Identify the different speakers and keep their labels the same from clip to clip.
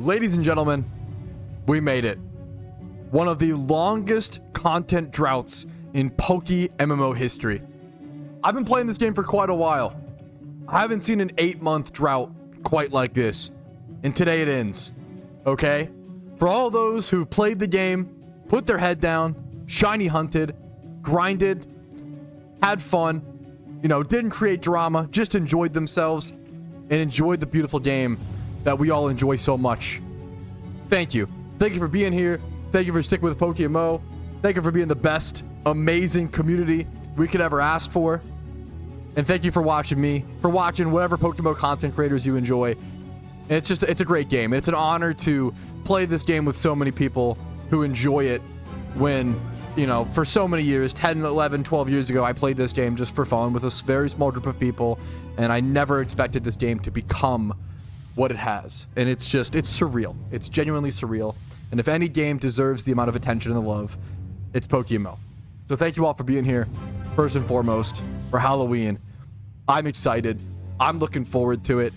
Speaker 1: Ladies and gentlemen, we made it. One of the longest content droughts in PokeMMO history. I've been playing this game for quite a while. I haven't seen an 8-month drought quite like this. And today it ends. Okay? For all those who played the game, put their head down, shiny hunted, grinded, had fun, didn't create drama, just enjoyed themselves and enjoyed the beautiful game that we all enjoy so much. Thank you. Thank you for being here. Thank you for sticking with PokeMMO. Thank you for being the best, amazing community we could ever ask for. And thank you for watching me, for watching whatever PokeMMO content creators you enjoy. And it's a great game. It's an honor to play this game with so many people who enjoy it when, for so many years, 10, 11, 12 years ago, I played this game just for fun with a very small group of people, and I never expected this game to become what it has. And it's surreal. It's genuinely surreal. And if any game deserves the amount of attention and love, it's PokeMMO. So thank you all for being here, first and foremost, for Halloween. I'm excited. I'm looking forward to it.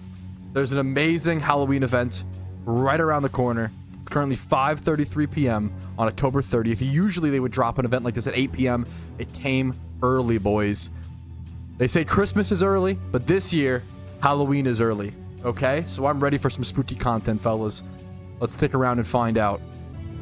Speaker 1: There's an amazing Halloween event right around the corner. It's currently 5:33 p.m. on October 30th. Usually they would drop an event like this at 8 p.m. It came early, boys. They say Christmas is early, but this year, Halloween is early. Okay? So I'm ready for some spooky content, fellas. Let's stick around and find out.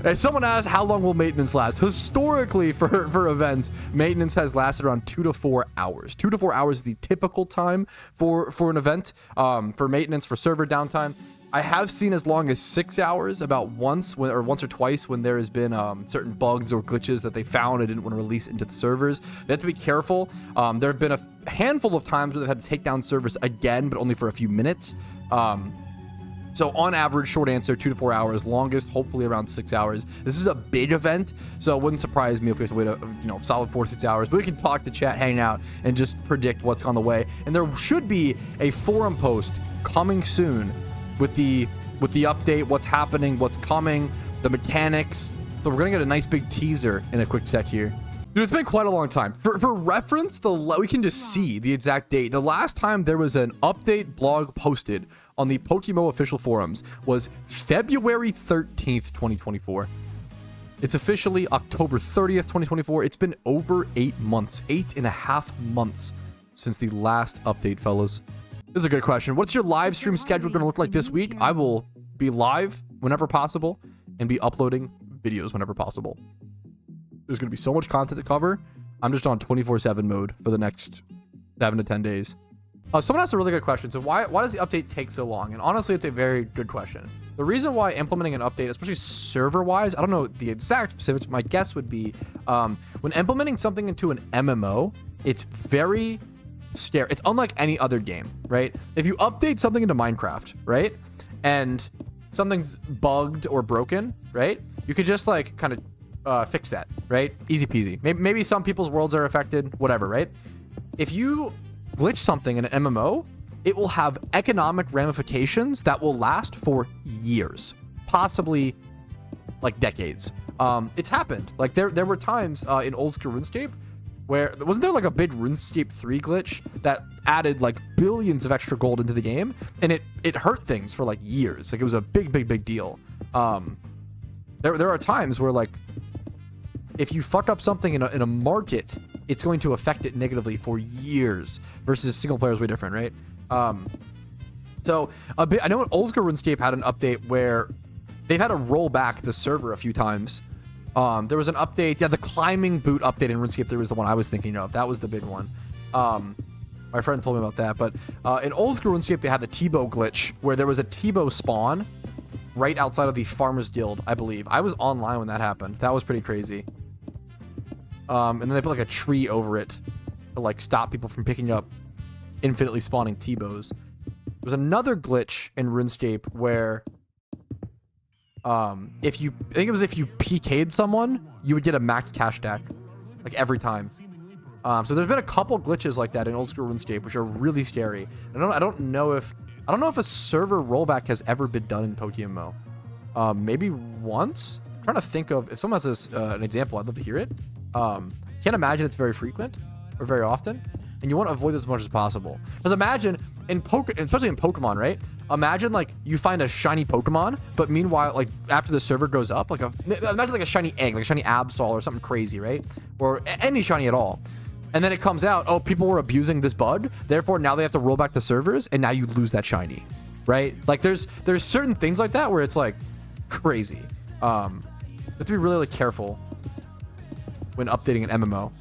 Speaker 1: Hey, someone asked, how long will maintenance last? Historically, for events, maintenance has lasted around 2 to 4 hours. 2 to 4 hours is the typical time for an event, for maintenance, for server downtime. I have seen as long as 6 hours about once or twice when there has been certain bugs or glitches that they found and didn't want to release into the servers. They have to be careful. There have been a handful of times where they've had to take down servers again, but only for a few minutes. So on average, short answer, 2 to 4 hours. Longest, hopefully around 6 hours. This is a big event, so it wouldn't surprise me if we have to wait a solid 4 to 6 hours. But we can talk to chat, hang out, and just predict what's on the way. And there should be a forum post coming soon with the update, what's happening, what's coming, the mechanics. So we're gonna get a nice big teaser in a quick sec here. Dude, it's been quite a long time. For reference, we can just see the exact date. The last time there was an update blog posted on the PokeMMO official forums was February 13th, 2024. It's officially October 30th, 2024. It's been over 8 months, 8.5 months since the last update, fellas. This is a good question. What's your live stream schedule going to look like this week? I will be live whenever possible and be uploading videos whenever possible. There's going to be so much content to cover. I'm just on 24/7 mode for the next 7 to 10 days. Someone asked a really good question. So why does the update take so long? And honestly, it's a very good question. The reason why implementing an update, especially server-wise, I don't know the exact specifics. My guess would be when implementing something into an MMO, it's very scary. It's unlike any other game, right? If you update something into Minecraft, right, and something's bugged or broken, right, you could just like kind of fix that, right? Easy peasy. Maybe some people's worlds are affected, whatever, right? If you glitch something in an MMO, it will have economic ramifications that will last for years, possibly like decades. It's happened. Like there were times in old school RuneScape where wasn't there like a big RuneScape 3 glitch that added like billions of extra gold into the game, and it hurt things for like years. Like it was a big deal. There are times where like if you fuck up something in a market, it's going to affect it negatively for years, versus single player is way different, right? So I know in old school RuneScape had an update where they've had to roll back the server a few times. There was an update, the climbing boot update in RuneScape 3 was the one I was thinking of. That was the big one. My friend told me about that. But in old school RuneScape, they had the T-bow glitch where there was a T-bow spawn right outside of the Farmers Guild, I believe. I was online when that happened. That was pretty crazy. And then they put like a tree over it to like stop people from picking up infinitely spawning T-bows. There was another glitch in RuneScape where if you PK'd someone, you would get a max cash stack like every time. So there's been a couple glitches like that in old school RuneScape, which are really scary. I don't know if a server rollback has ever been done in PokeMMO. Maybe once. I'm trying to think of if someone has an example. I'd love to hear it. Can't imagine it's very frequent or very often, and you want to avoid this as much as possible. Because imagine especially in Pokemon, right? Imagine like you find a shiny Pokemon, but meanwhile, like after the server goes up, imagine like a shiny egg, like a shiny Absol or something crazy, right? Or any shiny at all. And then it comes out, oh, people were abusing this bug, therefore now they have to roll back the servers, and now you lose that shiny, right? Like there's certain things like that where it's like crazy. You have to be really, really careful when updating an MMO.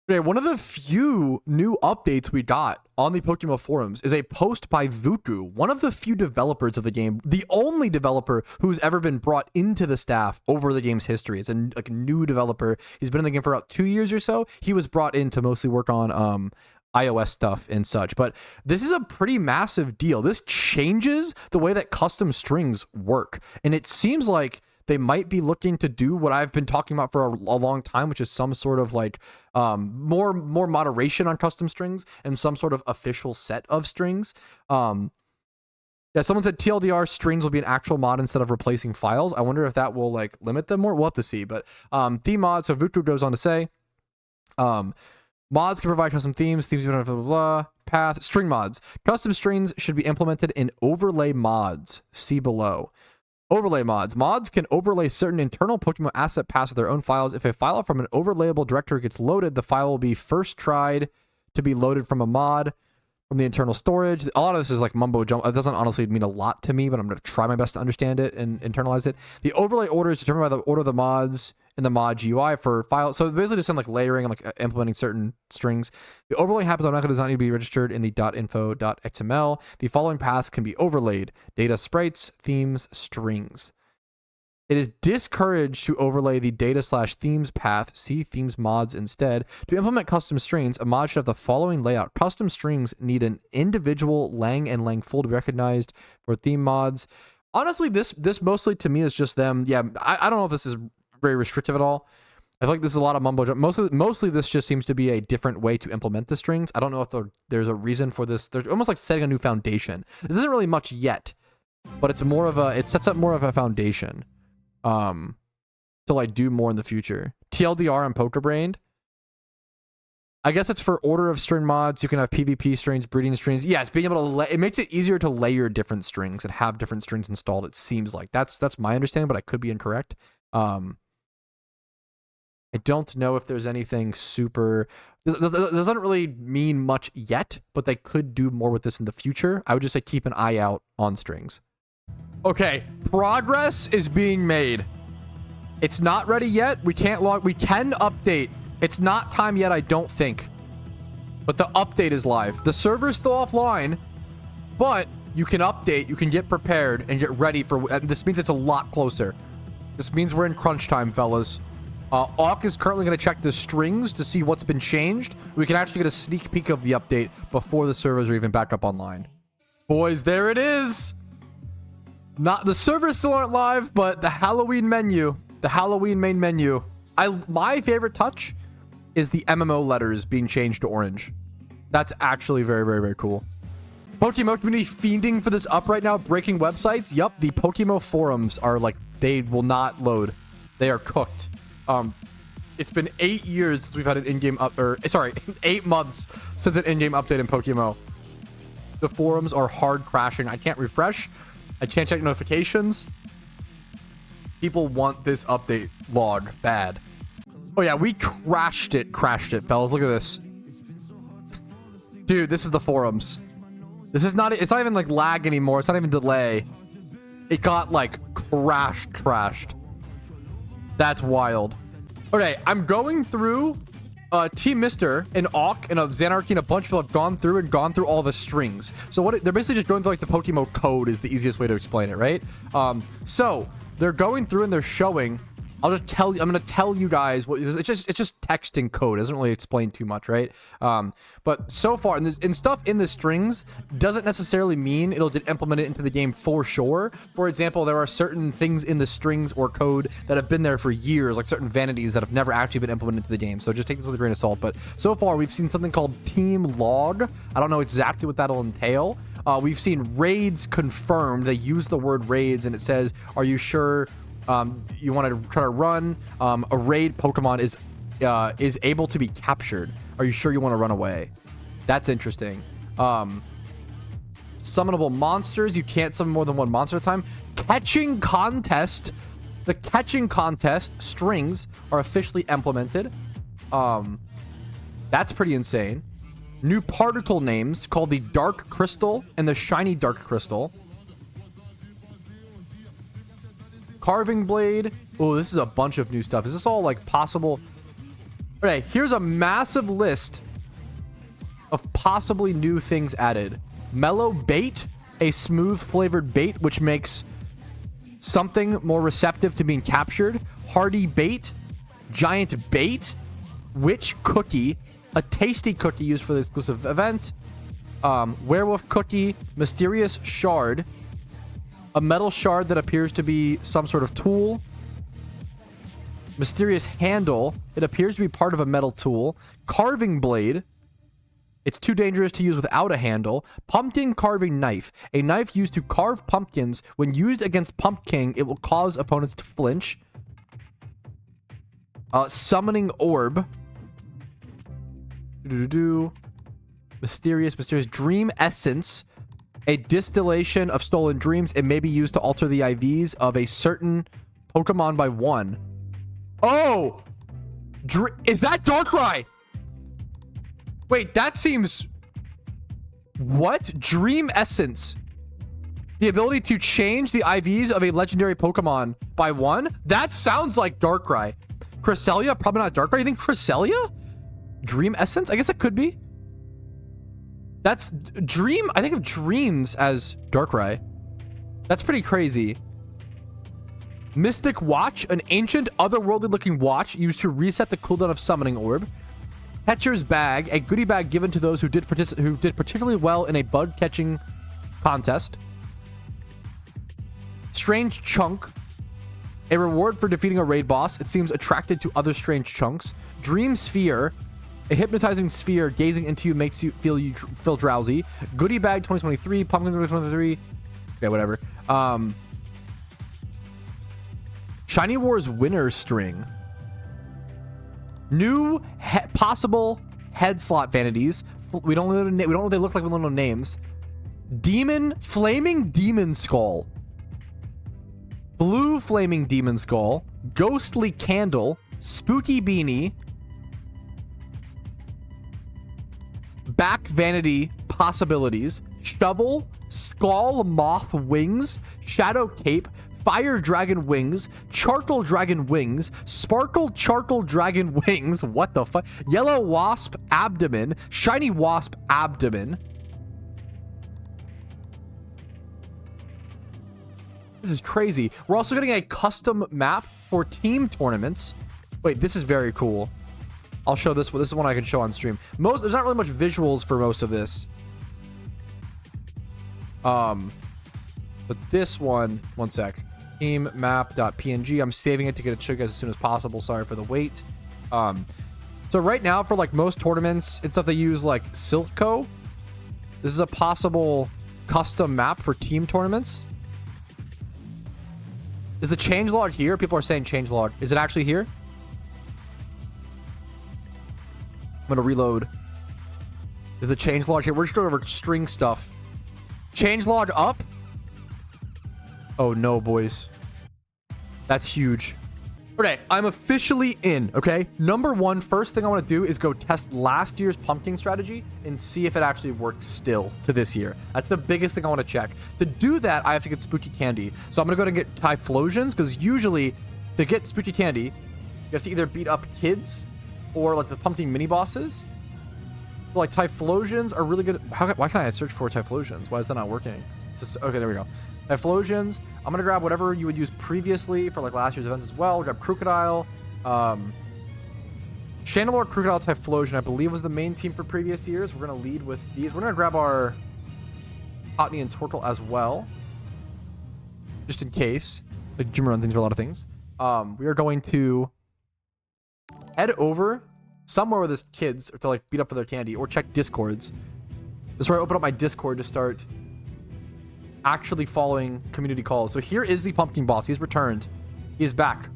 Speaker 1: Okay, one of the few new updates we got on the PokeMMO forums is a post by Vuku, one of the few developers of the game, the only developer who's ever been brought into the staff over the game's history. It's a new developer. He's been in the game for about 2 years or so. He was brought in to mostly work on iOS stuff and such, but this is a pretty massive deal. This changes the way that custom strings work, and it seems like they might be looking to do what I've been talking about for a long time, which is some sort of like more moderation on custom strings and some sort of official set of strings. Yeah, someone said TLDR strings will be an actual mod instead of replacing files. I wonder if that will like limit them more. We'll have to see. But theme mods. So Vuku goes on to say, mods can provide custom themes, blah, blah, blah, path, string mods. Custom strings should be implemented in overlay mods. See below. Overlay mods. Mods can overlay certain internal Pokemon asset paths with their own files. If a file from an overlayable directory gets loaded, the file will be first tried to be loaded from a mod from the internal storage. A lot of this is like mumbo jumbo. It doesn't honestly mean a lot to me, but I'm going to try my best to understand it and internalize it. The overlay order is determined by the order of the mods in the mod GUI for files. So basically just like layering and like implementing certain strings. The overlay happens automatically, does not need to be registered in the .info.xml. The following paths can be overlaid: data, sprites, themes, strings. It is discouraged to overlay the data/themes path. See themes mods instead. To implement custom strings, a mod should have the following layout. Custom strings need an individual lang and lang full to be recognized for theme mods. Honestly, this mostly to me is just them. Yeah, I don't know if this is very restrictive at all. I feel like this is a lot of mumbo jumbo. Mostly this just seems to be a different way to implement the strings. I don't know if there's a reason for this. They're almost like setting a new foundation. This isn't really much yet, but it's more of it sets up more of a foundation to like do more in the future. TLDR and PokeBrained. I guess it's for order of string mods. You can have PvP strings, breeding strings. Yes, being able to it makes it easier to layer different strings and have different strings installed. It seems like that's my understanding, but I could be incorrect. I don't know if there's anything super. This doesn't really mean much yet, but they could do more with this in the future. I would just say keep an eye out on strings. Okay, progress is being made. It's not ready yet. We can't log. We can update. It's not time yet, I don't think. But the update is live. The server's still offline, but you can update. You can get prepared and get ready for. This means it's a lot closer. This means we're in crunch time, fellas. Auk is currently going to check the strings to see what's been changed. We can actually get a sneak peek of the update before the servers are even back up online. Boys, there it is. Not the servers still aren't live, but the Halloween menu, the Halloween main menu. My favorite touch is the MMO letters being changed to orange. That's actually very, very, very cool. PokeMMO community fiending for this up right now, breaking websites. Yup, the PokeMMO forums are like, they will not load. They are cooked. It's been 8 years since we've had an in-game 8 months since an in-game update in PokeMMO. The forums are hard crashing. I can't refresh. I can't check notifications. People want this update log bad. Oh yeah, we crashed it, fellas. Look at this. Dude, this is the forums. This is not, it's not even like lag anymore. It's not even delay. It got like crashed. That's wild. Okay, I'm going through Team Mister and Auk and Xanarchy and a bunch of people have gone through all the strings. So what they're basically just going through like the PokeMMO code is the easiest way to explain it, right? So they're going through and they're showing. I'll just tell you. I'm going to tell you guys what it's just text and code. It doesn't really explain too much, right? But so far, and stuff in the strings doesn't necessarily mean it'll get implemented into the game for sure. For example, there are certain things in the strings or code that have been there for years, like certain vanities that have never actually been implemented into the game. So just take this with a grain of salt. But so far, we've seen something called Team Log. I don't know exactly what that'll entail. We've seen raids confirmed. They use the word raids, and it says, "Are you sure?" You want to try to run a raid Pokemon is able to be captured. Are you sure you want to run away? That's interesting. Summonable monsters. You can't summon more than one monster at a time. Catching contest. The catching contest strings are officially implemented. That's pretty insane. New particle names called the Dark Crystal and the Shiny Dark Crystal. Carving Blade. Oh, this is a bunch of new stuff. Is this all like possible? Okay, here's a massive list of possibly new things added. Mellow Bait, a smooth flavored bait which makes something more receptive to being captured. Hardy Bait, Giant Bait, Witch Cookie, a tasty cookie used for the exclusive event. Werewolf Cookie, Mysterious Shard, a metal shard that appears to be some sort of tool. Mysterious Handle, it appears to be part of a metal tool. Carving Blade, it's too dangerous to use without a handle. Pumpkin Carving Knife, a knife used to carve pumpkins. When used against Pumpkin, it will cause opponents to flinch. Summoning Orb. Mysterious Dream Essence, a distillation of stolen dreams. It may be used to alter the IVs of a certain Pokemon by 1. Oh! Is that Darkrai? Wait, that seems... What? Dream Essence. The ability to change the IVs of a legendary Pokemon by 1? That sounds like Darkrai. Cresselia? Probably not Darkrai. You think Cresselia? Dream Essence? I guess it could be. That's Dream. I think of Dreams as Darkrai. That's pretty crazy. Mystic Watch, an ancient, otherworldly looking watch used to reset the cooldown of Summoning Orb. Catcher's Bag, a goodie bag given to those who did particularly well in a bug catching contest. Strange Chunk, a reward for defeating a raid boss. It seems attracted to other strange chunks. Dream Sphere, a hypnotizing sphere gazing into you makes you feel drowsy. Goodie Bag 2023, Pumpkin 2023. Okay, whatever. Shiny Wars Winner String. New possible head slot vanities. We don't know what they look like. We don't know names. Flaming Demon Skull. Blue Flaming Demon Skull. Ghostly Candle. Spooky Beanie. Back Vanity possibilities. Shovel. Skull Moth Wings. Shadow Cape. Fire Dragon Wings. Charcoal Dragon Wings. Sparkle Charcoal Dragon Wings. What the fuck? Yellow Wasp Abdomen. Shiny Wasp Abdomen. This is crazy. We're also getting a custom map for team tournaments. Wait, this is very cool. I'll show this one. This is one I can show on stream. There's not really much visuals for most of this. But this one sec. Team map.png. I'm saving it to get it to you guys as soon as possible. Sorry for the wait. So right now for like most tournaments and stuff, they use like Silphco. This is a possible custom map for team tournaments. Is the changelog here? People are saying changelog. Is it actually here? I'm gonna reload. Is the changelog here? We're just going over string stuff. Changelog up. Oh no, boys. That's huge. Okay, I'm officially in, okay? Number one, first thing I want to do is go test last year's pumpkin strategy and see if it actually works still to this year. That's the biggest thing I want to check. To do that, I have to get Spooky Candy. So I'm going to go and get Typhlosions, because usually to get Spooky Candy, you have to either beat up kids or like the pumpkin mini bosses. So, like Typhlosions are really good. Why can't I search for Typhlosions? Why is that not working? It's just, okay, there we go. Typhlosions. I'm gonna grab whatever you would use previously for like last year's events as well. We'll grab Crocodile. Chandelure, Crocodile, Typhlosion, I believe was the main team for previous years. We're gonna lead with these. We're gonna grab our Cottonee and Torkoal as well, just in case. Like Jim runs into a lot of things. We are going to head over somewhere where there's kids to like beat up for their candy, or check Discords. This is where I open up my Discord to start actually following community calls. So here is the pumpkin boss. He's returned. He is back.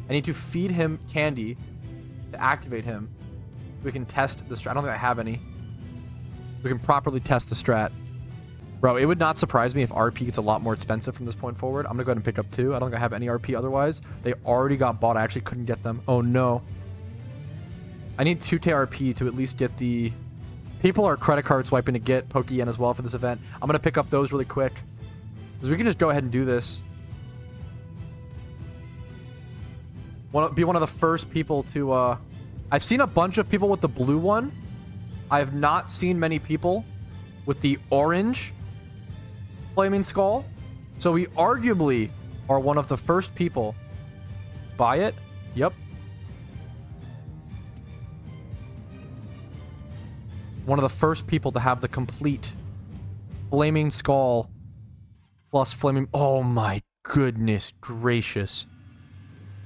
Speaker 1: I need to feed him candy to activate him. We can test the strat. I don't think I have any. We can properly test the strat. Bro, it would not surprise me if RP gets a lot more expensive from this point forward. I'm gonna go ahead and pick up 2. I don't think I have any RP otherwise. They already got bought. I actually couldn't get them. Oh no. I need 2k RP to at least get the... People are credit card swiping to get Pokeyen as well for this event. I'm gonna pick up those really quick. Because we can just go ahead and do this. Be one of the first people to... I've seen a bunch of people with the blue one. I have not seen many people with the orange Flaming Skull. So we arguably are one of the first people to buy it. Yep. One of the first people to have the complete Flaming Skull plus Flaming... Oh my goodness gracious.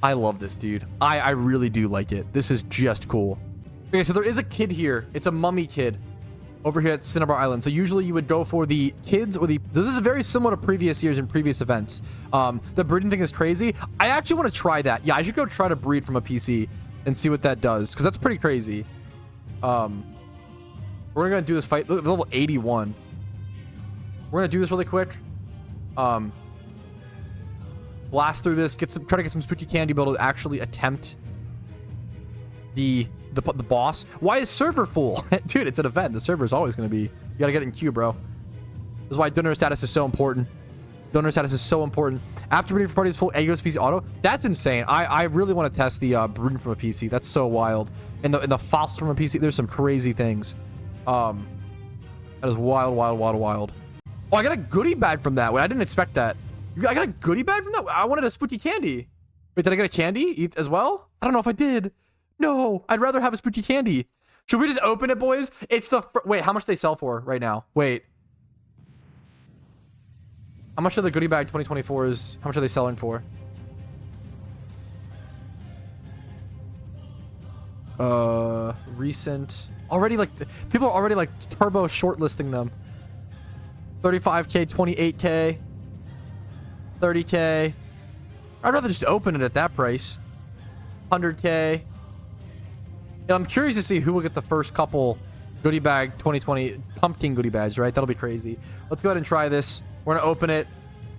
Speaker 1: I love this, dude. I really do like it. This is just cool. Okay, so there is a kid here. It's a mummy kid over here at Cinnabar Island. So usually you would go for the kids or the... This is very similar to previous years and previous events. The breeding thing is crazy. I actually want to try that. Yeah, I should go try to breed from a PC and see what that does, because that's pretty crazy. We're going to do this fight. Look, level 81. We're going to do this really quick. Blast through this. Try to get some spooky candy, be able to actually attempt the boss. Why is server full? Dude, it's an event. The server is always going to be... You got to get in queue, bro. This is why donor status is so important. Donor status is so important. After breeding for parties full Egos PC auto. That's insane. I really want to test the breeding from a PC. That's so wild. And the fossils from a PC. There's some crazy things. That is wild, wild, wild, wild. Oh, I got a goodie bag from that. Wait, I didn't expect that. I got a goodie bag from that? I wanted a spooky candy. Wait, did I get a candy as well? I don't know if I did. No, I'd rather have a spooky candy. Should we just open it, boys? It's the... Wait, how much do they sell for right now? Wait. How much are the goodie bag 2024s? How much are they selling for? Recent... Already, like... People are already, like, turbo shortlisting them. 35k, 28k. 30k. I'd rather just open it at that price. 100k. Yeah, I'm curious to see who will get the first couple goodie bag 2020 pumpkin goodie bags, right? That'll be crazy. Let's go ahead and try this. We're gonna open it.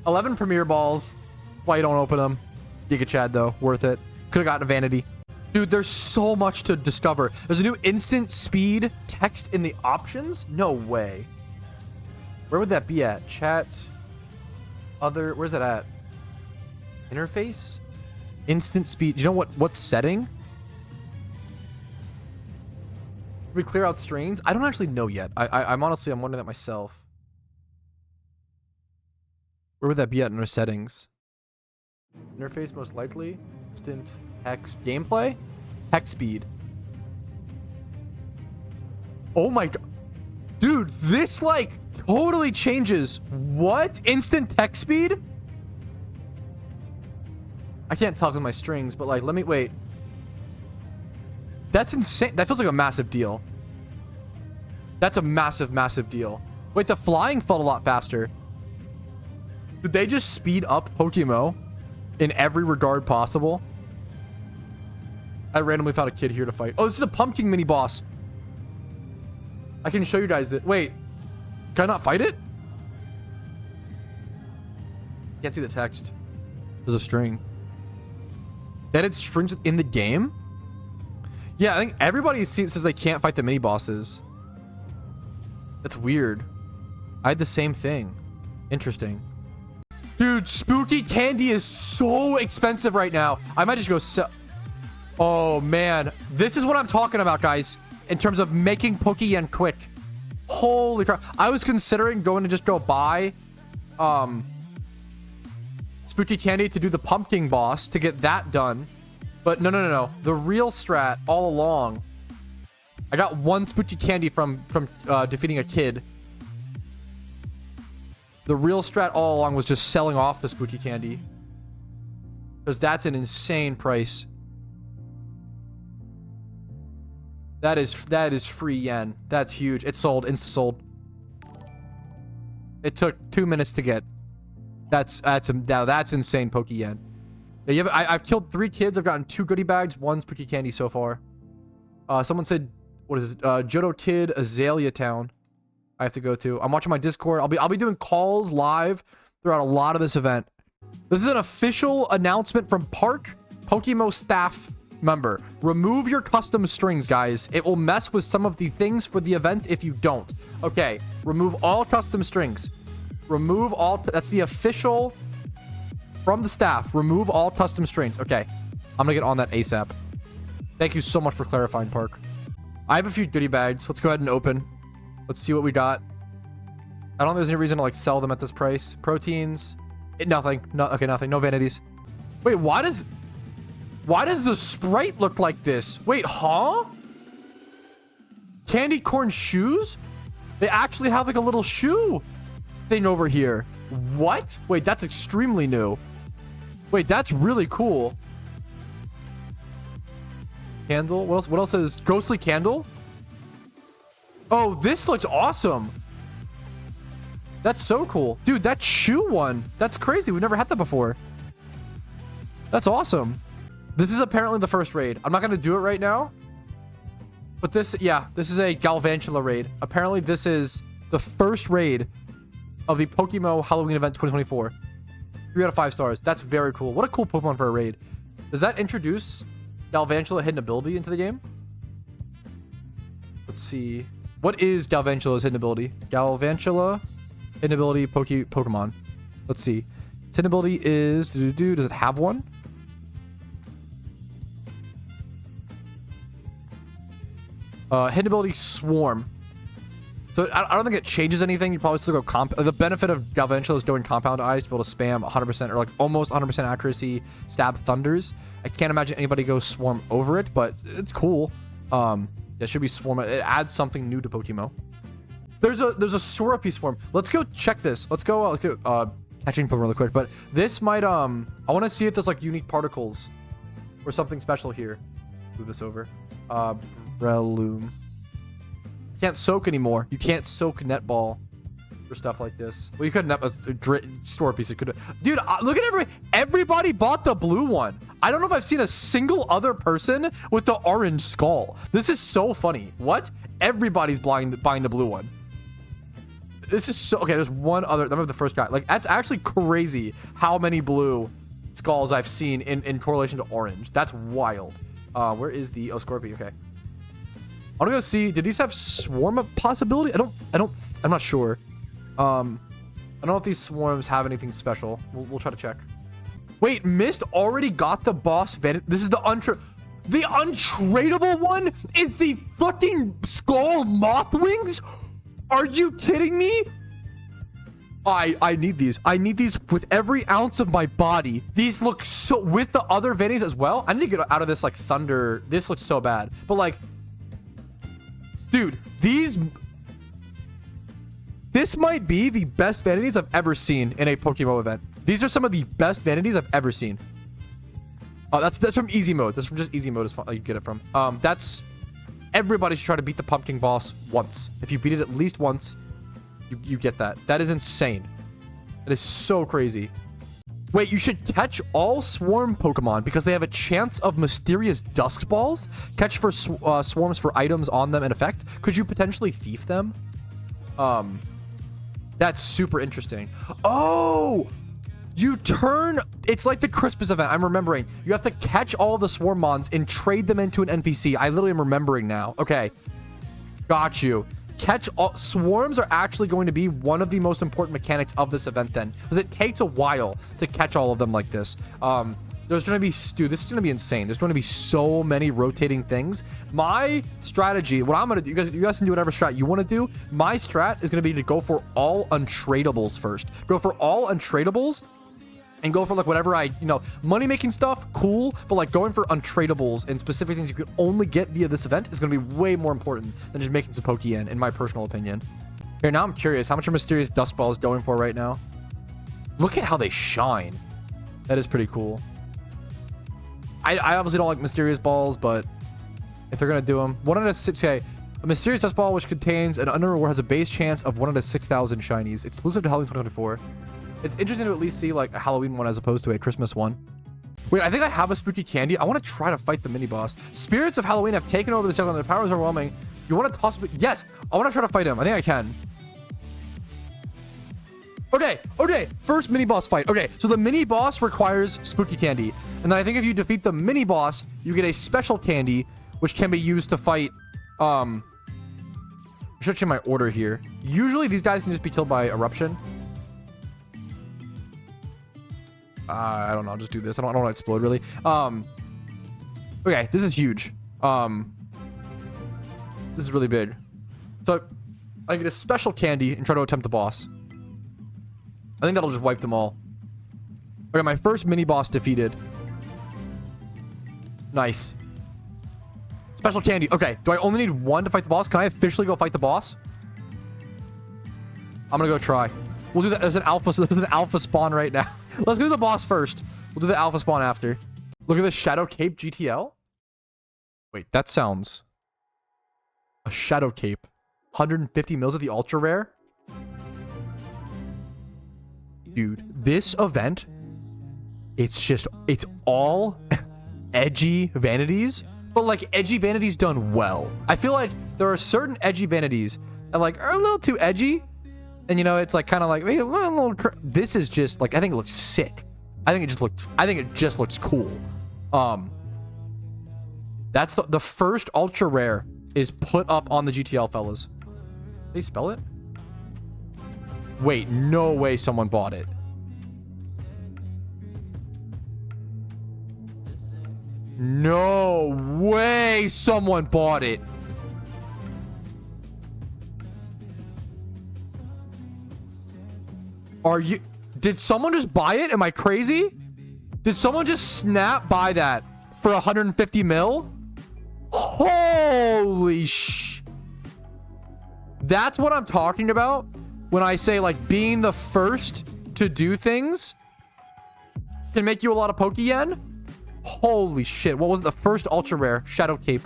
Speaker 1: 11 premier balls. Why you don't open them? Giga Chad though, worth it. Could have gotten a vanity. Dude, there's so much to discover. There's a new instant speed text in the options. No way. Where would that be at? Chat. Other. Where's it at? Interface. Instant speed. You know what setting? We clear out strains? I don't actually know yet. I'm honestly, I'm wondering that myself. Where would that be at in our settings? Interface, most likely. Instant text. Gameplay? Text speed. Oh my god. Dude, this like totally changes. What? Instant text speed? I can't tell with my strings, but like, let me wait. That's insane. That feels like a massive deal. That's a massive, massive deal. Wait, the flying felt a lot faster. Did they just speed up PokeMMO in every regard possible? I randomly found a kid here to fight. Oh, this is a pumpkin mini boss. I can show you guys that. Wait, can I not fight it? Can't see the text. There's a string. That it's strings in the game? Yeah, I think everybody says they can't fight the mini bosses. That's weird. I had the same thing. Interesting. Dude, spooky candy is so expensive right now. I might just go sell. Oh, man. This is what I'm talking about, guys. In terms of making Pokeyen quick. Holy crap. I was considering going to just go buy spooky candy to do the pumpkin boss to get that done. But no. The real strat all along. I got one spooky candy from defeating a kid. The real strat all along was just selling off the spooky candy. Because that's an insane price. That is free yen. That's huge. It's sold. Insta-sold. It took 2 minutes to get. That's insane Pokeyen. Yeah, I've killed 3 kids. I've gotten 2 goodie bags, 1 spooky candy so far. Someone said, what is it? Johto Kid, Azalea Town. I have to go to. I'm watching my Discord. I'll be doing calls live throughout a lot of this event. This is an official announcement from Park PokeMMO staff member. Remove your custom strings, guys. It will mess with some of the things for the event if you don't. Okay, remove all custom strings. Remove all. That's the official from the staff. Remove all custom strings. Okay, I'm gonna get on that ASAP. Thank you so much for clarifying, Park. I have a few goodie bags. Let's go ahead and open. Let's see what we got. I don't think there's any reason to like sell them at this price. Proteins. Nothing. No, okay, nothing. No vanities. Wait, why does the Sprite look like this? Wait, huh? Candy corn shoes? They actually have like a little shoe thing over here. What? Wait, that's extremely new. Wait, that's really cool. Candle. What else is ghostly candle? Oh, this looks awesome. That's so cool. Dude, that shoe one. That's crazy. We've never had that before. That's awesome. This is apparently the first raid. I'm not going to do it right now. But this, yeah, this is a Galvantula raid. Apparently, this is the first raid of the PokeMMO Halloween event 2024. 3 out of 5 stars. That's very cool. What a cool Pokemon for a raid. Does that introduce Galvantula hidden ability into the game? Let's see. What is Galvantula's hidden ability? Galvantula hidden ability Pokemon. Let's see. Its hidden ability is... Does it have one? Hidden ability Swarm. So I don't think it changes anything. You probably still go the benefit of Galvantula is going compound eyes to be able to spam 100% or like almost 100% accuracy stab thunders. I can't imagine anybody go Swarm over it, but it's cool. It should be Swarm. It adds something new to PokeMMO. There's a Swampy Swarm. Let's go check this. Let's go catching Pokemon really quick. But this might I want to see if there's like unique particles or something special here. Move this over. Breloom. Can't soak anymore. You can't soak netball for stuff like this. Well, you could store a piece. It could. Dude, look at everybody bought the blue one. I don't know if I've seen a single other person with the orange skull. This is so funny. What? Everybody's buying the blue one. This is so okay. There's one other. I'm the first guy. Like that's actually crazy how many blue skulls I've seen in correlation to orange. That's wild. Where is the Scorpio? Okay. I'm gonna go see. Did these have swarm possibility? I'm not sure. I don't know if these swarms have anything special. We'll try to check. Wait, Mist already got the boss. This is the untradeable one. It's the fucking skull moth wings. Are you kidding me? I need these. I need these with every ounce of my body. These look so with the other Vanities as well. I need to get out of this like thunder. This looks so bad. But like, dude, this might be the best Vanities I've ever seen in a PokeMMO event. These are some of the best Vanities I've ever seen. Oh, that's from easy mode. That's from just easy mode is fun. You get it from. That's everybody should try to beat the pumpkin boss once. If you beat it at least once, you get that. That is insane. That is so crazy. Wait, you should catch all swarm Pokemon because they have a chance of mysterious dusk balls. Catch for swarms for items on them and effects. Could you potentially thief them? That's super interesting. Oh, you turn. It's like the Christmas event. I'm remembering. You have to catch all the Swarmons and trade them into an NPC. I literally am remembering now. Okay, got you. Catch all swarms are actually going to be one of the most important mechanics of this event then, because it takes a while to catch all of them like this. There's going to be, dude, this is going to be insane. There's going to be so many rotating things. My strategy, what I'm going to do, you guys can do whatever strat you want to do. My strat is going to be to go for all untradables first. Go for all untradables and go for like whatever money making stuff, cool, but like going for untradables and specific things you can only get via this event is going to be way more important than just making some Pokeyen, in my personal opinion. Here, now I'm curious, how much are Mysterious Dust Balls going for right now? Look at how they shine. That is pretty cool. I obviously don't like Mysterious Balls, but if they're going to do them, 1 out of 6, okay, a Mysterious Dust Ball which contains an under reward has a base chance of 1 out of 6,000 shinies. It's exclusive to Halloween 2024. It's interesting to at least see like a Halloween one as opposed to a Christmas one. Wait, I think I have a spooky candy. I want to try to fight the mini boss. Spirits of Halloween have taken over the jungle and their power is overwhelming. You want to toss? Yes, I want to try to fight him. I think I can. Okay, okay. First mini boss fight. Okay, so the mini boss requires spooky candy. And then I think if you defeat the mini boss, you get a special candy, which can be used to fight, I should change my order here. Usually these guys can just be killed by eruption. I don't know. I'll just do this. I don't want to explode really. Okay, this is huge. This is really big. So I get a special candy and try to attempt the boss. I think that'll just wipe them all. Okay, my first mini boss defeated. Nice. Special candy. Okay, do I only need one to fight the boss? Can I officially go fight the boss? I'm gonna go try. We'll do that as an alpha. So there's an alpha spawn right now. Let's do the boss first. We'll do the alpha spawn after. Look at this Shadow Cape GTL. Wait, that sounds... A Shadow Cape. 150 mils of the ultra rare. Dude, this event, it's all edgy vanities, but like edgy vanities done well. I feel like there are certain edgy vanities that like are a little too edgy, and you know, it's like kind of like a little this is just like, I think it looks sick. I think it just looks cool. That's the first ultra rare is put up on the GTL, fellas. Did they spell it? Wait, no way someone bought it. No way someone bought it. Are you... Did someone just buy it? Am I crazy? Did someone just snap buy that for 150 mil? Holy sh... That's what I'm talking about when I say like being the first to do things can make you a lot of Pokeyen. Holy shit. What was it? The first ultra rare Shadow Cape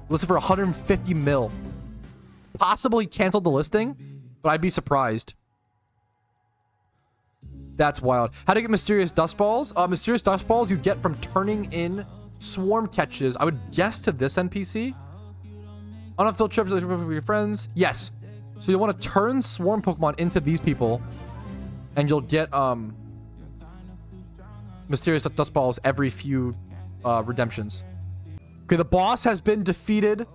Speaker 1: listed for 150 mil. Possibly canceled the listing, but I'd be surprised. That's wild. How to get mysterious dust balls? Mysterious dust balls you get from turning in swarm catches. I would guess to this NPC. On a field trip with your friends. Yes. So you'll want to turn swarm Pokemon into these people, and you'll get mysterious dust balls every few redemptions. Okay, the boss has been defeated.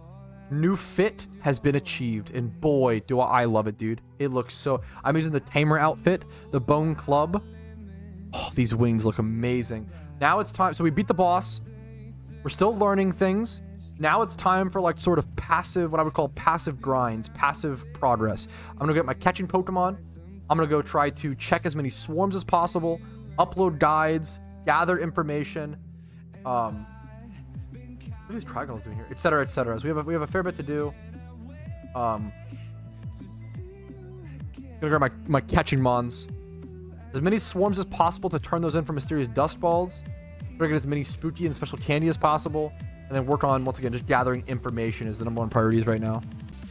Speaker 1: New fit has been achieved, and boy, do I love it, dude. It looks so... I'm using the Tamer outfit, the Bone Club. Oh, these wings look amazing. Now it's time... So we beat the boss. We're still learning things. Now it's time for like sort of passive, what I would call passive grinds, passive progress. I'm gonna get my catching Pokemon. I'm gonna go try to check as many swarms as possible, upload guides, gather information, what are these triangles doing here, etc., etc. So we have a fair bit to do. Gonna grab my catching mons, as many swarms as possible to turn those in for mysterious dust balls. Try to get as many spooky and special candy as possible, and then work on, once again, just gathering information is the #1 priorities right now.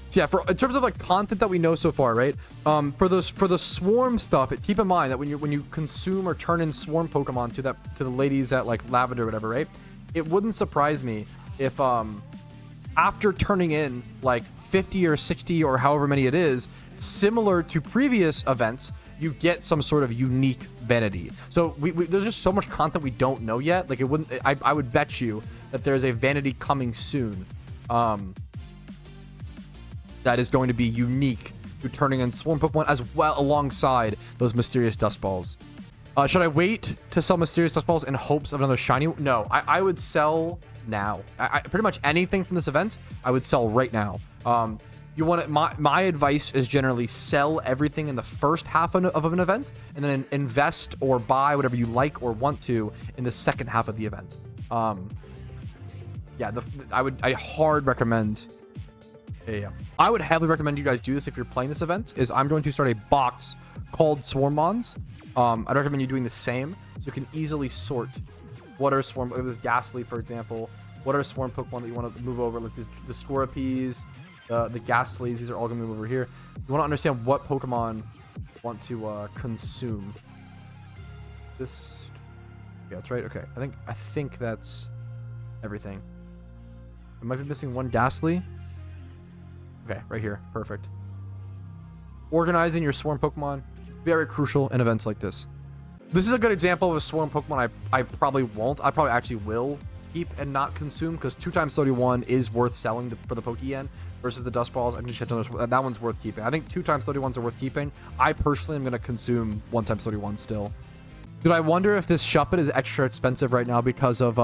Speaker 1: So yeah, in terms of like content that we know so far, right? For the swarm stuff, keep in mind that when you consume or turn in swarm Pokemon to the ladies at like Lavender or whatever, right? It wouldn't surprise me if after turning in like 50 or 60 or however many it is, similar to previous events, you get some sort of unique vanity. So there's just so much content we don't know yet. Like it wouldn't, I would bet you that there's a vanity coming soon. That is going to be unique to turning in swarm Pokemon as well alongside those mysterious dust balls. Should I wait to sell mysterious dust balls in hopes of another shiny? No, I would sell now. I pretty much anything from this event, I would sell right now. You want it, my advice is generally sell everything in the first half of an event, and then invest or buy whatever you like or want to in the second half of the event. Yeah, I hard recommend. Yeah. I would heavily recommend you guys do this if you're playing this event. I'm going to start a box called Swarmons. I'd recommend you doing the same, so you can easily sort what are swarm. Look at this Ghastly, for example. What are swarm Pokemon that you want to move over? Like the Scorpies, the Ghastlies. These are all going to move over here. You want to understand what Pokemon want to consume. This, yeah, that's right. Okay, I think that's everything. I might be missing one Ghastly. Okay, right here. Perfect. Organizing your swarm Pokemon. Very crucial in events like this. This is a good example of a swarm Pokemon I probably won't. I probably actually will keep and not consume, because 2x31 is worth selling for the Pokeyen versus the Dust Balls. I'm just that one's worth keeping. I think 2x31s are worth keeping. I personally am going to consume 1x31 still. Dude, I wonder if this Shuppet is extra expensive right now because of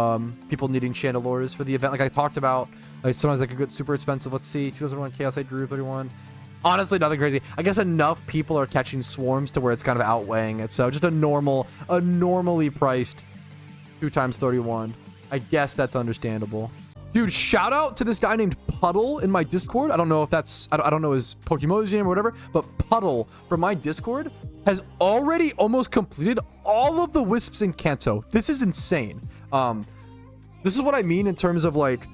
Speaker 1: people needing Chandelures for the event. Like I talked about, like sometimes they could get super expensive. Let's see, 2001 Chaos 8 Group 31. Honestly, nothing crazy. I guess enough people are catching swarms to where it's kind of outweighing it. So just a normally priced 2x31. I guess that's understandable. Dude, shout out to this guy named Puddle in my Discord. I don't know if that's, I don't know his PokeMMO's name or whatever, but Puddle from my Discord has already almost completed all of the Wisps in Kanto. This is insane. This is what I mean in terms of like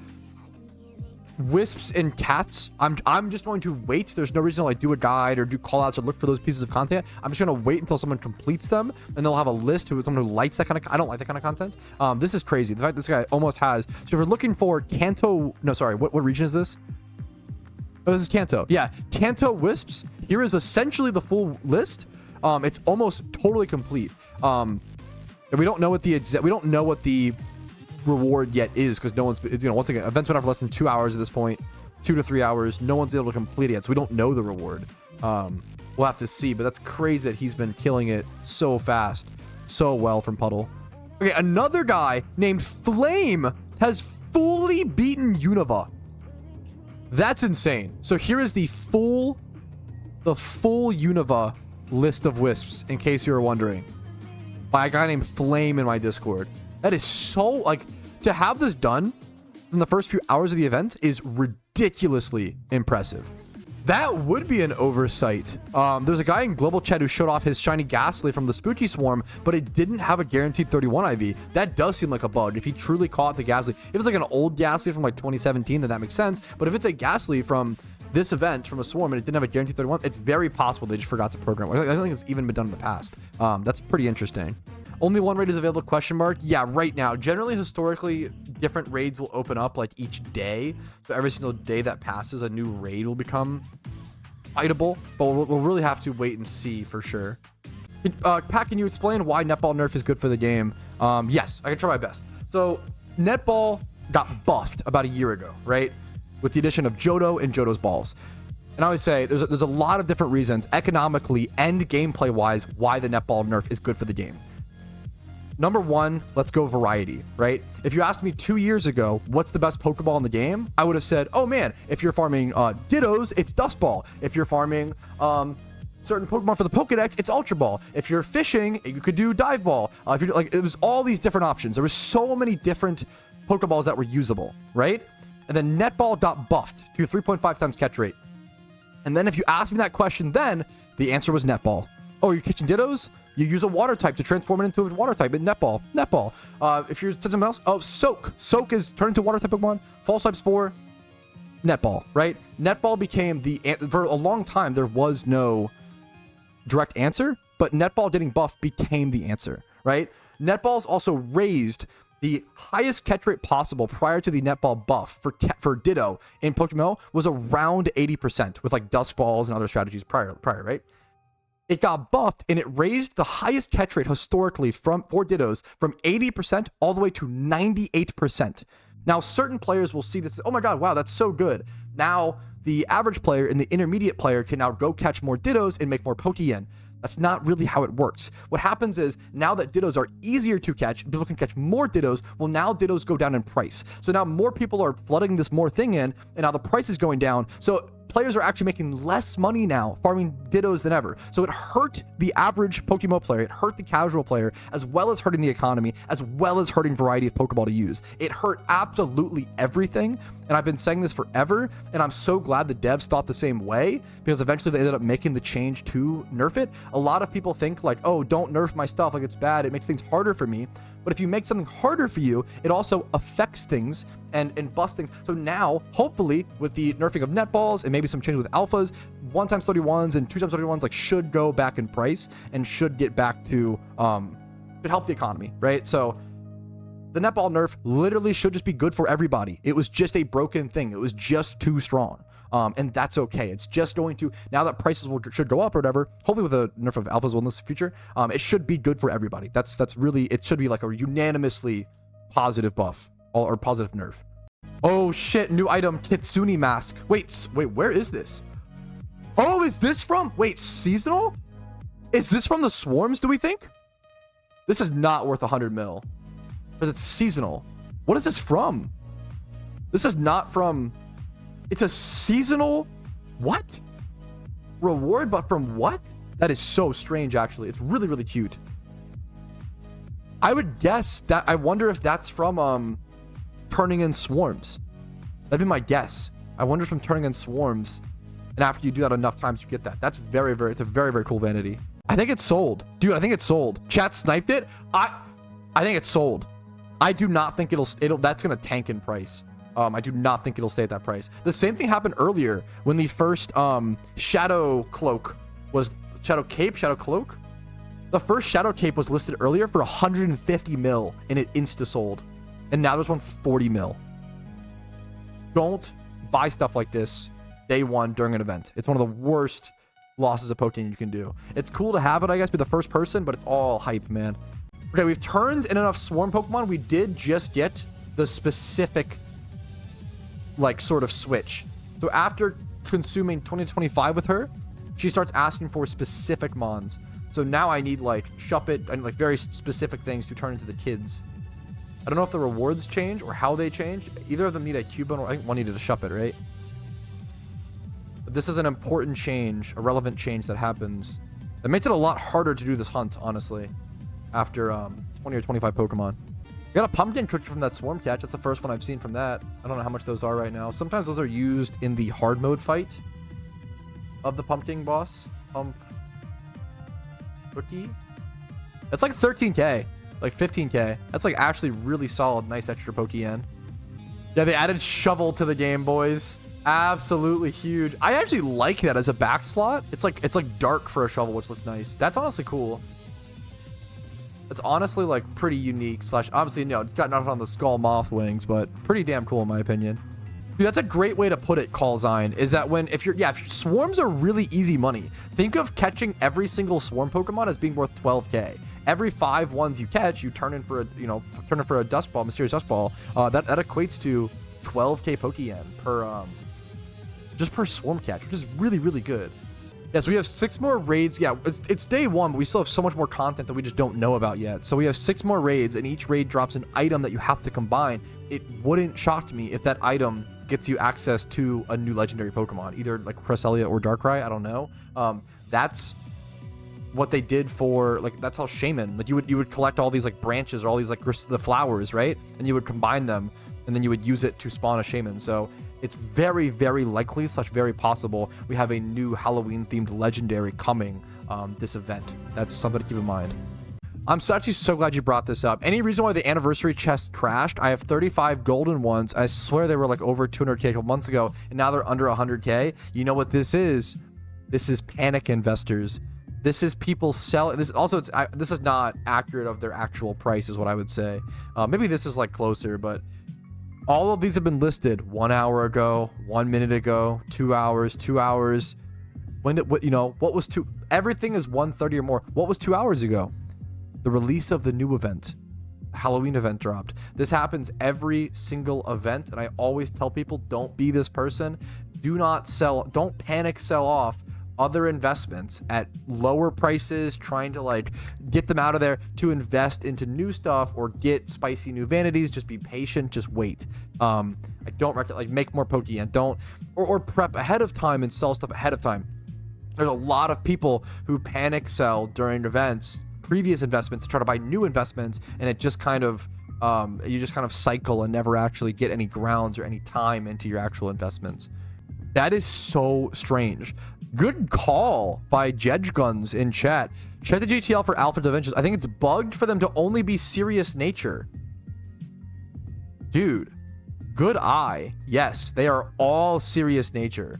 Speaker 1: Wisps and cats. I'm just going to wait. There's no reason to like do a guide or do call outs or look for those pieces of content. I'm just going to wait until someone completes them, and they'll have a list who someone who likes that kind of, I don't like that kind of content. This is crazy. The fact this guy almost has. So if you're looking for Kanto, no, sorry, what region is this? Oh, this is Kanto. Yeah, Kanto Wisps. Here is essentially the full list. It's almost totally complete. And we don't know what the reward yet is, because no one's, you know, once again, events been out for less than 2 hours at this point, 2 to 3 hours. No one's able to complete it yet, so we don't know the reward. We'll have to see, but that's crazy that he's been killing it so fast, so well from Puddle. Okay, another guy named Flame has fully beaten Unova. That's insane. So here is the full Unova list of Wisps, in case you were wondering, by a guy named Flame in my Discord. That is so, like, to have this done in the first few hours of the event is ridiculously impressive. That would be an oversight. There's a guy in Global Chat who showed off his shiny Ghastly from the Spooky Swarm, but it didn't have a guaranteed 31 IV. That does seem like a bug. If he truly caught the Ghastly, if it's like an old Ghastly from like 2017, then that makes sense. But if it's a Ghastly from this event, from a Swarm, and it didn't have a guaranteed 31, it's very possible they just forgot to program. I don't think it's even been done in the past. That's pretty interesting. Only one raid is available, question mark? Yeah, right now. Generally, historically, different raids will open up like each day. So every single day that passes, a new raid will become fightable. But we'll really have to wait and see for sure. Pat, can you explain why Netball Nerf is good for the game? Yes, I can try my best. So Netball got buffed about a year ago, right? With the addition of Johto and Johto's balls. And I always say there's a lot of different reasons, economically and gameplay-wise, why the Netball Nerf is good for the game. Number one, let's go variety, right? If you asked me 2 years ago, what's the best Pokeball in the game? I would have said, oh man, if you're farming Dittos, it's Dust Ball. If you're farming certain Pokemon for the Pokedex, it's Ultra Ball. If you're fishing, you could do Dive Ball. If you're like, it was all these different options. There were so many different Pokeballs that were usable, right? And then Netball got buffed to 3.5 times catch rate. And then if you asked me that question then, the answer was Netball. Oh, you're catching Dittos? You use a water type to transform it into a water type. And Netball. If you're something else, oh, Soak. Soak is turned into a water type Pokemon. False type Spore. Netball, right? Netball became for a long time, there was no direct answer, but Netball getting buffed became the answer, right? Netball's also raised the highest catch rate possible prior to the Netball buff for Ditto in PokeMMO was around 80% with like Dust Balls and other strategies prior, right? It got buffed and it raised the highest catch rate historically for Dittos from 80% all the way to 98%. Now, certain players will see this, oh my god, wow, that's so good. Now, the average player and the intermediate player can now go catch more Dittos and make more Pokeyen. That's not really how it works. What happens is, now that Dittos are easier to catch, people can catch more Dittos, well, now Dittos go down in price. So now more people are flooding this more thing in, and now the price is going down. So players are actually making less money now farming Dittos than ever. So it hurt the average PokeMMO player, it hurt the casual player, as well as hurting the economy, as well as hurting variety of Pokeball to use. It hurt absolutely everything, and I've been saying this forever, and I'm so glad the devs thought the same way, because eventually they ended up making the change to nerf it. A lot of people think like, oh, don't nerf my stuff, like it's bad, it makes things harder for me. But if you make something harder for you, it also affects things and busts things. So now, hopefully, with the nerfing of Netballs and maybe some change with alphas, 1x31s and 2x31s like should go back in price and should get back to should help the economy, right? So the Netball nerf literally should just be good for everybody. It was just a broken thing. It was just too strong. And that's okay. It's just going to, now that prices should go up or whatever, hopefully with a nerf of alphas in the future, it should be good for everybody. That's really, it should be like a unanimously positive buff or positive nerf. Oh shit, new item, Kitsune Mask. Wait, where is this? Oh, is this from, wait, seasonal? Is this from the swarms, do we think? This is not worth 100 mil. Because it's seasonal. What is this from? This is not from, it's a seasonal, what? Reward, but from what? That is so strange, actually. It's really, really cute. I would guess that, I wonder if that's from, turning in swarms. That'd be my guess. I wonder if from turning in swarms, and after you do that enough times, you get that. That's very, very, it's a very, very cool vanity. I think it's sold. Dude, I think it's sold. Chat sniped it. I think it's sold. I do not think that's going to tank in price. I do not think it'll stay at that price. The same thing happened earlier when the first, Shadow Cloak was, Shadow Cape, Shadow Cloak? The first Shadow Cape was listed earlier for 150 mil, and it insta-sold. And now there's one for 40 mil. Don't buy stuff like this day one during an event. It's one of the worst losses of Pokeyen you can do. It's cool to have it, I guess, be the first person, but it's all hype, man. Okay, we've turned in enough swarm Pokemon. We did just get the specific, like, sort of switch. So after consuming 2025 with her, she starts asking for specific mons. So now I need, like, Shuppet and, like, very specific things to turn into the kids. I don't know if the rewards change or how they change. Either of them need a Cubone, or I think one needed a Shuppet, right? But this is an important change, a relevant change that happens. That makes it a lot harder to do this hunt, honestly, after 20 or 25 Pokemon. I got a pumpkin cookie from that swarm catch. That's the first one I've seen from that. I don't know how much those are right now. Sometimes those are used in the hard mode fight of the pumpkin boss. Pump cookie. That's like 13k. Like 15k. That's like actually really solid. Nice extra Pokeyen. Yeah, they added shovel to the game, boys. Absolutely huge. I actually like that as a back slot. It's like dark for a shovel, which looks nice. That's honestly cool. It's honestly like pretty unique. Slash, obviously, no, it's got nothing on the skull moth wings, but pretty damn cool in my opinion. Dude, that's a great way to put it, Calzine, is that when, if swarms are really easy money. Think of catching every single swarm Pokemon as being worth 12k. Every 5 ones you catch, you turn in for a dust ball, mysterious dust ball. That equates to 12k Pokeyen per, just per swarm catch, which is really, really good. Yeah, so we have 6 more raids. Yeah, it's day 1, but we still have so much more content that we just don't know about yet. So we have 6 more raids, and each raid drops an item that you have to combine. It wouldn't shock me if that item gets you access to a new legendary Pokemon, either like Cresselia or Darkrai. I don't know. That's what they did for, like, that's how Shaman, like, you would collect all these like branches or all these like the flowers, right? And you would combine them, and then you would use it to spawn a Shaman. So it's very, very likely / very possible we have a new Halloween themed legendary coming this event. That's something to keep in mind. I'm actually so glad you brought this up. Any reason why the anniversary chest crashed? I have 35 golden ones. I swear they were like over 200k a couple months ago, and now they're under 100k. You know what this is? This is panic investors. This is people selling. This also, this is not accurate of their actual price, is what I would say. Maybe this is like closer, but all of these have been listed 1 hour ago, 1 minute ago, 2 hours, 2 hours. When did what was two? Everything is 1:30 or more. What was 2 hours ago? The release of the new event. The Halloween event dropped. This happens every single event, and I always tell people, don't be this person. Do not sell. Don't panic sell off other investments at lower prices, trying to like get them out of there to invest into new stuff or get spicy new vanities. Just be patient. Just wait. I don't recommend, like, make more Pokeyen. Don't or prep ahead of time and sell stuff ahead of time. There's a lot of people who panic sell during events, previous investments, to try to buy new investments, and it just kind of you just kind of cycle and never actually get any grounds or any time into your actual investments. That is so strange. Good call by Jedge Guns in chat. Check the GTL for Alpha Dimensions. I think it's bugged for them to only be serious nature. Dude, good eye. Yes, they are all serious nature.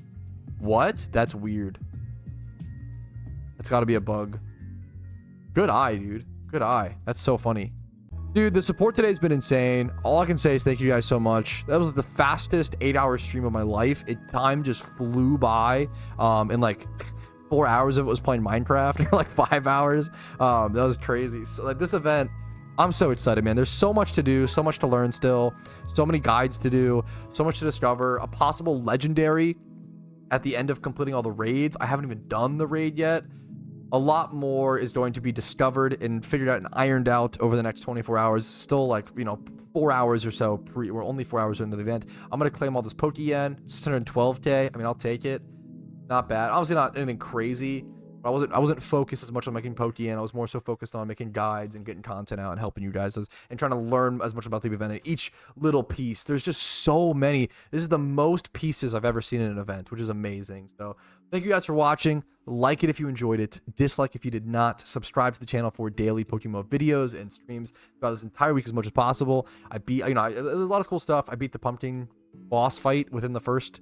Speaker 1: What? That's weird. That's got to be a bug. Good eye, dude. Good eye. That's so funny. Dude, the support today has been insane. All I can say is thank you guys so much. That was like the fastest 8-hour stream of my life. Time just flew by. And like 4 hours of it was playing Minecraft, or like 5 hours. That was crazy. So like this event, I'm so excited, man. There's so much to do, so much to learn still, so many guides to do, so much to discover. A possible legendary at the end of completing all the raids. I haven't even done the raid yet. A lot more is going to be discovered and figured out and ironed out over the next 24 hours. Still like, you know, 4 hours or so. We're only 4 hours into the event. I'm going to claim all this Pokeyen, 612k. I mean, I'll take it. Not bad. Obviously not anything crazy. But I wasn't focused as much on making Pokeyen. I was more so focused on making guides and getting content out and helping you guys and trying to learn as much about the event. And each little piece, there's just so many. This is the most pieces I've ever seen in an event, which is amazing. So thank you guys for watching. Like it if you enjoyed it. Dislike if you did not. Subscribe to the channel for daily PokeMMO videos and streams throughout this entire week as much as possible. There's a lot of cool stuff. I beat the pumpkin boss fight within the first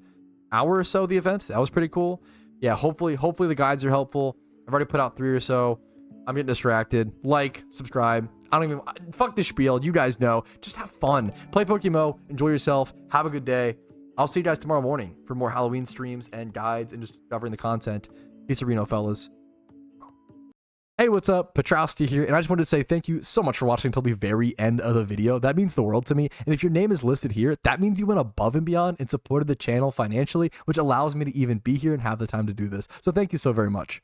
Speaker 1: hour or so of the event. That was pretty cool. Yeah, hopefully the guides are helpful. I've already put out 3 or so. I'm getting distracted. Like, subscribe. Fuck the spiel. You guys know. Just have fun. Play PokeMMO. Enjoy yourself. Have a good day. I'll see you guys tomorrow morning for more Halloween streams and guides and just discovering the content. Peace Reno, fellas. Hey, what's up? Patrouski here, and I just wanted to say thank you so much for watching until the very end of the video. That means the world to me, and if your name is listed here, that means you went above and beyond and supported the channel financially, which allows me to even be here and have the time to do this. So thank you so very much.